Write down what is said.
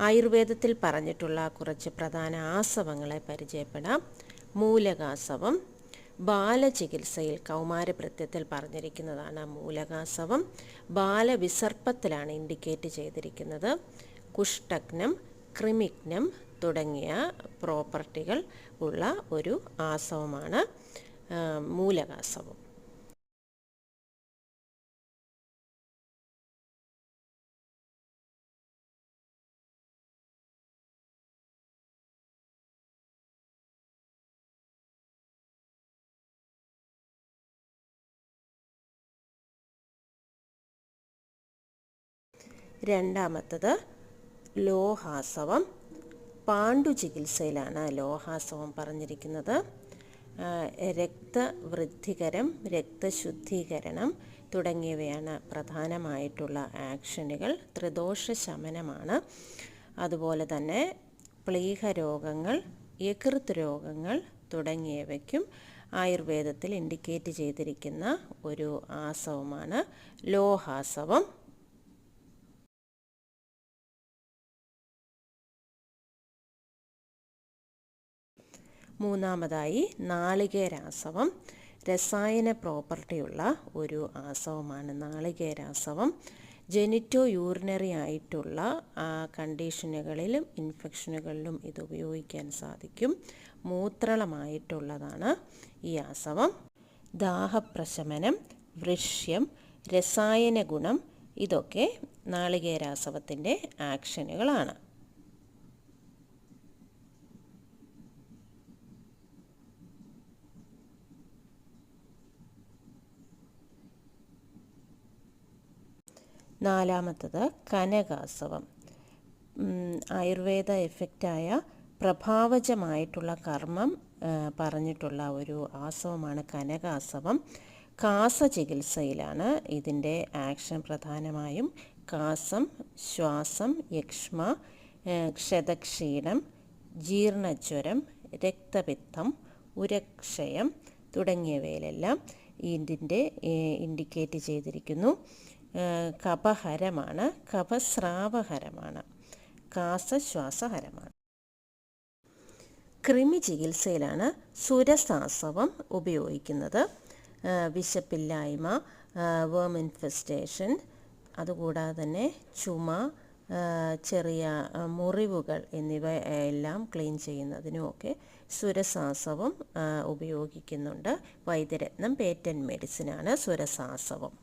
ആയുർവേദത്തിൽ പറഞ്ഞിട്ടുള്ള കുറച്ച് പ്രധാന ആസവങ്ങളെ പരിചയപ്പെടാം. മൂലകാസവം ബാലചികിത്സയിൽ കൗമാരഭൃത്യത്തിൽ പറഞ്ഞിരിക്കുന്നതാണ്. മൂലകാസവം ബാലവിസർപ്പത്തിലാണ് ഇൻഡിക്കേറ്റ് ചെയ്തിരിക്കുന്നത്. കുഷ്ഠഗ്നം, ക്രിമിഗ്നം തുടങ്ങിയ പ്രോപ്പർട്ടികൾ ഉള്ള ഒരു ആസവമാണ് മൂലകാസവം. രണ്ടാമത്തത് ലോഹാസവം. പാണ്ഡുചികിത്സയിലാണ് ലോഹാസവം പറഞ്ഞിരിക്കുന്നത്. രക്തവൃദ്ധികരം, രക്തശുദ്ധീകരണം തുടങ്ങിയവയാണ് പ്രധാനമായിട്ടുള്ള ആക്ഷനുകൾ. ത്രിദോഷ ശമനമാണ്. അതുപോലെ തന്നെ പ്ലീഹ രോഗങ്ങൾ, യകൃത് രോഗങ്ങൾ തുടങ്ങിയവയ്ക്കും ആയുർവേദത്തിൽ ഇൻഡിക്കേറ്റ് ചെയ്തിരിക്കുന്ന ഒരു ആസവമാണ് ലോഹാസവം. മൂന്നാമതായി നാളികേരാസവം. രസായന പ്രോപ്പർട്ടിയുള്ള ഒരു ആസവമാണ് നാളികേരാസവം. ജെനിറ്റോ യൂറിനറി ആയിട്ടുള്ള കണ്ടീഷനുകളിലും ഇൻഫെക്ഷനുകളിലും ഇത് ഉപയോഗിക്കാൻ സാധിക്കും. മൂത്രളമായിട്ടുള്ളതാണ് ഈ ആസവം. ദാഹപ്രശമനം, വൃഷ്യം, രസായന ഗുണം ഇതൊക്കെ നാളികേരാസവത്തിൻ്റെ ആക്ഷനുകളാണ്. നാലാമത്തത് കനകാസവം. ആയുർവേദ എഫക്റ്റായ പ്രഭാവജമായിട്ടുള്ള കർമ്മം പറഞ്ഞിട്ടുള്ള ഒരു ആസവമാണ് കനകാസവം. കാസ ചികിത്സയിലാണ് ഇതിൻ്റെ ആക്ഷൻ പ്രധാനമായും. കാസം, ശ്വാസം, യക്ഷ്മ, ക്ഷതക്ഷീണം, ജീർണജ്വരം, രക്തപിത്തം, ഉരക്ഷയം തുടങ്ങിയവയിലെല്ലാം ഇതിൻ്റെ ഇൻഡിക്കേറ്റ് ചെയ്തിരിക്കുന്നു. കഫഹരമാണ്, കഫസ്രാവഹരമാണ്, കാസശ്വാസഹരമാണ്. കൃമി ചികിത്സയിലാണ് സുരസാസവം ഉപയോഗിക്കുന്നത്. വിശപ്പില്ലായ്മ, വേം ഇൻഫെസ്റ്റേഷൻ, അതുകൂടാതെ തന്നെ ചുമ, ചെറിയ മുറിവുകൾ എന്നിവ എല്ലാം ക്ലീൻ ചെയ്യുന്നതിനുമൊക്കെ സുരസാസവം ഉപയോഗിക്കുന്നുണ്ട്. വൈദ്യരത്നം പേറ്റൻറ്റ് മെഡിസിനാണ് സുരസാസവം.